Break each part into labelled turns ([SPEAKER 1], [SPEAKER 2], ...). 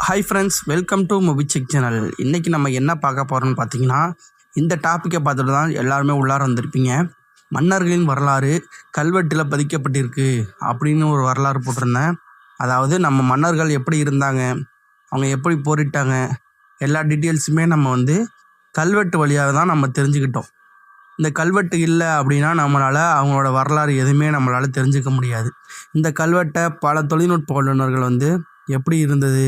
[SPEAKER 1] Hi friends, welcome to movie check channel. இன்றைக்கி நம்ம என்ன பார்க்க போகிறோம்னு பார்த்தீங்கன்னா, இந்த டாப்பிக்கை பார்த்துட்டு தான் எல்லாருமே உள்ளார வந்திருப்பீங்க. மன்னர்களின் வரலாறு கல்வெட்டில் பதிக்கப்பட்டிருக்கு அப்படின்னு ஒரு வரலாறு போட்டிருந்தேன். அதாவது நம்ம மன்னர்கள் எப்படி இருந்தாங்க, அவங்க எப்படி போரிட்டாங்க, எல்லா டீட்டெயில்ஸுமே நம்ம கல்வெட்டு வழியாக தான் நம்ம தெரிஞ்சுக்கிட்டோம். இந்த கல்வெட்டு இல்லை அப்படின்னா நம்மளால் அவங்களோட வரலாறு எதுவுமே நம்மளால் தெரிஞ்சுக்க முடியாது. இந்த கல்வெட்டை பல தொழில்நுட்ப வல்லுநர்கள் எப்படி இருந்தது,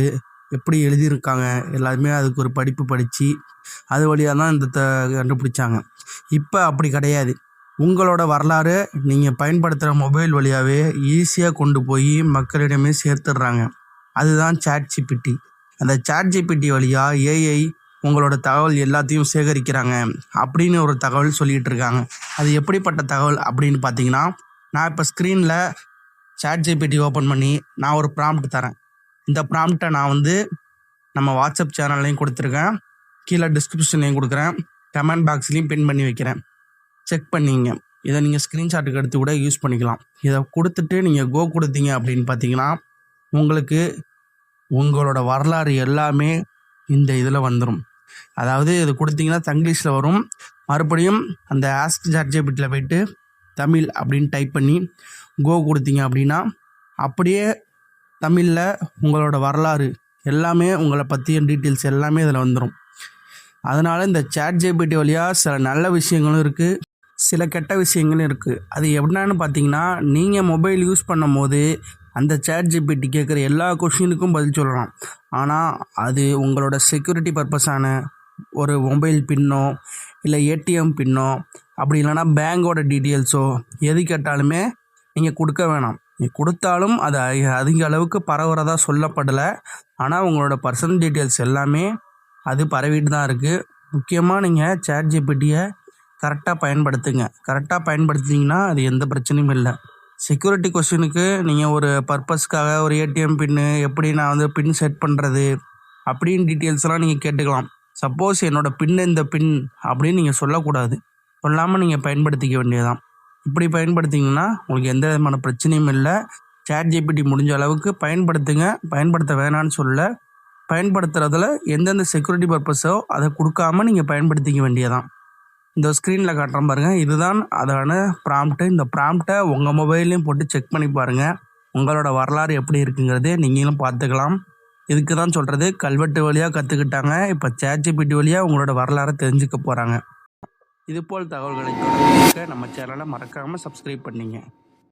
[SPEAKER 1] எப்படி எழுதியிருக்காங்க, எல்லாருமே அதுக்கு ஒரு படிப்பு படித்து அது வழியாக தான் இந்த கண்டுபிடிச்சாங்க. இப்போ அப்படி கிடையாது. உங்களோட வரலாறு நீங்கள் பயன்படுத்துகிற மொபைல் வழியாகவே ஈஸியாக கொண்டு போய் மக்களிடமே சேர்த்துடுறாங்க. அதுதான் சாட்ஜிபிடி. அந்த சாட்ஜிபிடி வழியாக ஏஐ உங்களோட தகவல் எல்லாத்தையும் சேகரிக்கிறாங்க அப்படின்னு ஒரு தகவல் சொல்லிகிட்டு இருக்காங்க. அது எப்படிப்பட்ட தகவல் அப்படின்னு பார்த்தீங்கன்னா, நான் இப்போ ஸ்க்ரீனில் சாட்ஜிபிடி ஓப்பன் பண்ணி நான் ஒரு ப்ராம்ப்ட் தரேன். இந்த ப்ராம்ப்டை நான் நம்ம வாட்ஸ்அப் சேனல்லையும் கொடுத்துருக்கேன், கீழே டிஸ்கிரிப்ஷன்லையும் கொடுக்குறேன், கமெண்ட் பாக்ஸ்லையும் பின் பண்ணி வைக்கிறேன். செக் பண்ணிங்க. இதை நீங்கள் ஸ்க்ரீன்ஷாட்டுக்கு எடுத்து கூட யூஸ் பண்ணிக்கலாம். இதை கொடுத்துட்டு நீங்கள் கோ கொடுத்தீங்க அப்படின்னு பார்த்தீங்கன்னா, உங்களுக்கு உங்களோட வரலாறு எல்லாமே இந்த இதில் வந்துடும். அதாவது இது கொடுத்தீங்கன்னா தங்கிலீஷில் வரும். மறுபடியும் அந்த ஆஸ்க் சாட்ஜிபிடியில் போய்ட்டு தமிழ் அப்படின்னு டைப் பண்ணி கோ கொடுத்தீங்க அப்படின்னா அப்படியே தமிழில் உங்களோட வரலாறு எல்லாமே, உங்களை பற்றிய டீட்டெயில்ஸ் எல்லாமே இதில் வந்துடும். அதனால் இந்த சாட்ஜிபிடி வழியாக சில நல்ல விஷயங்களும் இருக்குது, சில கெட்ட விஷயங்களும் இருக்குது. அது என்னன்னு பார்த்தீங்கன்னா, நீங்கள் மொபைல் யூஸ் பண்ணும் போது அந்த சாட்ஜிபிடி கேட்குற எல்லா கொஷினுக்கும் பதில் சொல்லலாம். ஆனால் அது உங்களோட செக்யூரிட்டி பர்பஸான ஒரு மொபைல் பின்னோ இல்லை ஏடிஎம் பின்னோ அப்படி இல்லைனா பேங்கோட டீட்டெயில்ஸோ எது கேட்டாலுமே நீங்கள் கொடுக்க வேணாம். நீங்கள் கொடுத்தாலும் அது அதிக அளவுக்கு பரவுறதா சொல்லப்படலை. ஆனால் உங்களோட பர்சனல் டீட்டெயில்ஸ் எல்லாமே அது பரவிட்டு தான் இருக்குது. முக்கியமாக நீங்கள் சாட்ஜிபிடியை கரெக்டாக பயன்படுத்துங்க. கரெக்டாக பயன்படுத்திங்கன்னா அது எந்த பிரச்சனையும் இல்லை. செக்யூரிட்டி கொஸ்டினுக்கு நீங்கள் ஒரு பர்பஸ்க்காக ஒரு ஏடிஎம் பின்னு எப்படி நான் பின் செட் பண்ணுறது அப்படின்னு டீட்டெயில்ஸ்லாம் நீங்கள் கேட்டுக்கலாம். சப்போஸ் என்னோடய பின் இந்த பின் அப்படின்னு நீங்கள் சொல்லக்கூடாது. சொல்லாமல் நீங்கள் பயன்படுத்திக்க வேண்டியதான். இப்படி பயன்படுத்திங்கன்னா உங்களுக்கு எந்த விதமான பிரச்சனையும் இல்லை. சாட்ஜிபிடி முடிஞ்ச அளவுக்கு பயன்படுத்துங்க. பயன்படுத்த வேணான்னு சொல்ல, பயன்படுத்துறதுல எந்தெந்த செக்யூரிட்டி பர்பஸோ அதை கொடுக்காம நீங்கள் பயன்படுத்திக்க வேண்டியதான். இந்த ஸ்க்ரீனில் காட்டுறேன் பாருங்கள், இதுதான் அதான ப்ராம்ப்ட்டு. இந்த ப்ராம்ப்டை உங்கள் மொபைல்லையும் போட்டு செக் பண்ணி பாருங்கள். உங்களோட வரலாறு எப்படி இருக்குங்கிறதே நீங்களும் பார்த்துக்கலாம். இதுக்கு தான் சொல்கிறது, கல்வெட்டு வழியாக கற்றுக்கிட்டாங்க, இப்போ சாட்ஜிபிடி வழியாக உங்களோட வரலாறை தெரிஞ்சுக்க போகிறாங்க. இதுபோல் தகவல்களை தொடர்ந்து நம்ம சேனலை மறக்காமல் சப்ஸ்கிரைப் பண்ணிங்க.